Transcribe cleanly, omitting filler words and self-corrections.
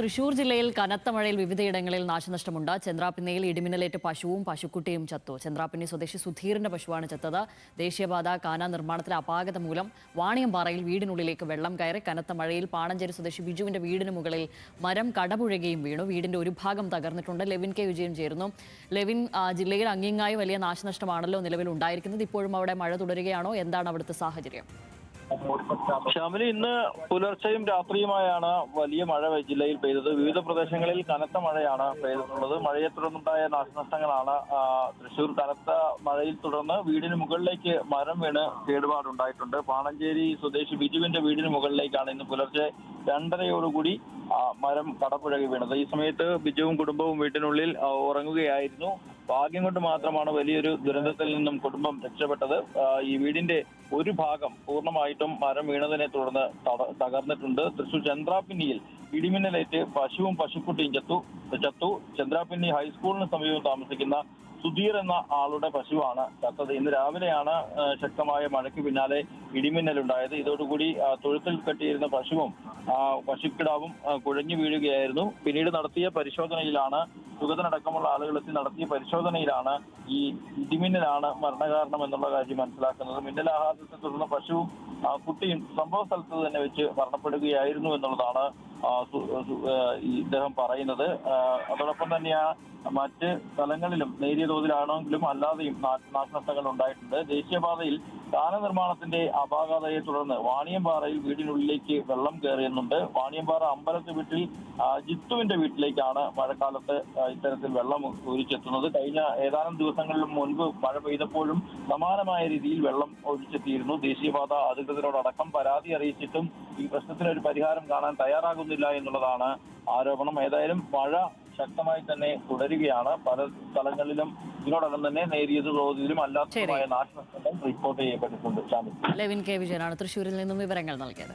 തൃശൂർ ജില്ലയിൽ കനത്ത മഴയിൽ വിവിധയിടങ്ങളിൽ നാശനഷ്ടമുണ്ട്. ചന്ദ്രാപിന്നയിൽ ഇടിമിന്നലേറ്റ് പശുവും പശുക്കുട്ടിയും ചത്തു. ചന്ദ്രാപിന്നി സ്വദേശി സുധീറിന്റെ പശുവാണ് ചത്തത്. ദേശീയപാത കാന നിർമ്മാണത്തിലെ അപാകത മൂലം വാണിയമ്പാറയിൽ വീടിനുള്ളിലേക്ക് വെള്ളം കയറി. കനത്ത മഴയിൽ പാണഞ്ചേരി സ്വദേശി ബിജുവിന്റെ വീടിന് മുകളിൽ മരം കടപുഴകയും വീണു. വീടിന്റെ ഒരു ഭാഗം തകർന്നിട്ടുണ്ട്. ലെവിൻ കെ വിജയൻ ചേരുന്നു. ലെവിൻ, ജില്ലയിൽ അങ്ങിങ്ങായി വലിയ നാശനഷ്ടമാണല്ലോ നിലവിൽ ഉണ്ടായിരിക്കുന്നത്. ഇപ്പോഴും അവിടെ മഴ തുടരുകയാണോ? എന്താണ് അവിടുത്തെ സാഹചര്യം? ഷാമിലി, ഇന്ന് പുലർച്ചെയും രാത്രിയുമായാണ് വലിയ മഴ ജില്ലയിൽ പെയ്തത്. വിവിധ പ്രദേശങ്ങളിൽ കനത്ത മഴയാണ് പെയ്തിട്ടുള്ളത്. മഴയെ തുടർന്നുണ്ടായ നാശനഷ്ടങ്ങളാണ്. തൃശൂർ കനത്ത മഴയിൽ തുടർന്ന് വീടിന് മുകളിലേക്ക് മരം വീണ് കേടുപാടുണ്ടായിട്ടുണ്ട്. പാണഞ്ചേരി സ്വദേശി ബിജുവിന്റെ വീടിന് മുകളിലേക്കാണ് ഇന്ന് പുലർച്ചെ 2:30 മരം കടപുഴകി വീണത്. ഈ സമയത്ത് ബിജുവും കുടുംബവും വീട്ടിനുള്ളിൽ ഉറങ്ങുകയായിരുന്നു. ഭാഗ്യം കൊണ്ട് മാത്രമാണ് വലിയൊരു ദുരന്തത്തിൽ നിന്നും കുടുംബം രക്ഷപ്പെട്ടത്. ഈ വീടിന്റെ ഒരു ഭാഗം പൂർണ്ണമായിട്ടും മരം വീണതിനെ തുടർന്ന് തകർന്നിട്ടുണ്ട്. തൃശൂർ ചന്ദ്രാപിന്നിയിൽ ഇടിമിന്നലേറ്റ് പശുവും പശുക്കുട്ടിയും ചത്തു. ചന്ദ്രാപിന്നി ഹൈസ്കൂളിന് സമീപം താമസിക്കുന്ന സുധീർ എന്ന ആളുടെ പശുവാണ് ചത്തത്. ഇന്ന് രാവിലെയാണ് ശക്തമായ മഴയ്ക്ക് പിന്നാലെ ഇടിമിന്നലുണ്ടായത്. ഇതോടുകൂടി തൊഴുത്തിൽ കെട്ടിയിരുന്ന പശുവും പശുക്കിടാവും കുഴഞ്ഞു വീഴുകയായിരുന്നു. പിന്നീട് നടത്തിയ പരിശോധനയിലാണ്, സുഗതനടക്കമുള്ള ആളുകൾ എത്തി നടത്തിയ പരിശോധനയിലാണ് ഈ ഇടിമിന്നലാണ് മരണകാരണം എന്നുള്ള കാര്യം മനസ്സിലാക്കുന്നത്. മിന്നലാഘാതത്തെ തുടർന്ന് പശുവും കുട്ടിയും സംഭവ സ്ഥലത്ത് തന്നെ വെച്ച് മരണപ്പെടുകയായിരുന്നു എന്നുള്ളതാണ് ഇദ്ദേഹം പറയുന്നത്. അതോടൊപ്പം തന്നെയാണ് മറ്റ് സ്ഥലങ്ങളിലും നേരിയ തോതിലാണെങ്കിലും അല്ലാതെയും നാശനഷ്ടങ്ങൾ ഉണ്ടായിട്ടുണ്ട്. ദേശീയപാതയിൽ കാന നിർമ്മാണത്തിന്റെ അപാകതയെ തുടർന്ന് വാണിയമ്പാറയിൽ വീടിനുള്ളിലേക്ക് വെള്ളം കയറിയുന്നുണ്ട്. വാണിയമ്പാറ അമ്പലത്ത് വീട്ടിൽ ജിത്തുവിന്റെ വീട്ടിലേക്കാണ് മഴക്കാലത്ത് ഇത്തരത്തിൽ വെള്ളം ഒഴിച്ചെത്തുന്നത്. കഴിഞ്ഞ ഏതാനും ദിവസങ്ങളിൽ മുൻപ് മഴ പെയ്തപ്പോഴും സമാനമായ രീതിയിൽ വെള്ളം ഒഴിച്ചെത്തിയിരുന്നു. ദേശീയപാത അധികൃതരോടക്കം പരാതി അറിയിച്ചിട്ടും ഈ പ്രശ്നത്തിനൊരു പരിഹാരം കാണാൻ തയ്യാറാകുന്നില്ല എന്നുള്ളതാണ് ആരോപണം. ഏതായാലും മഴ ശക്തമായി തന്നെ തുടരുകയാണ്. പല സ്ഥലങ്ങളിലും ഇതിനോടകം തന്നെ നേരിയ തോതിലും അല്ലാത്തതുമായ നാശനഷ്ടങ്ങൾ റിപ്പോർട്ട് ചെയ്യപ്പെട്ടിട്ടുണ്ട്. ലെവിൻ കെ വിജയനാണ് തൃശ്ശൂരിൽ നിന്നും വിവരങ്ങൾ നൽകിയത്.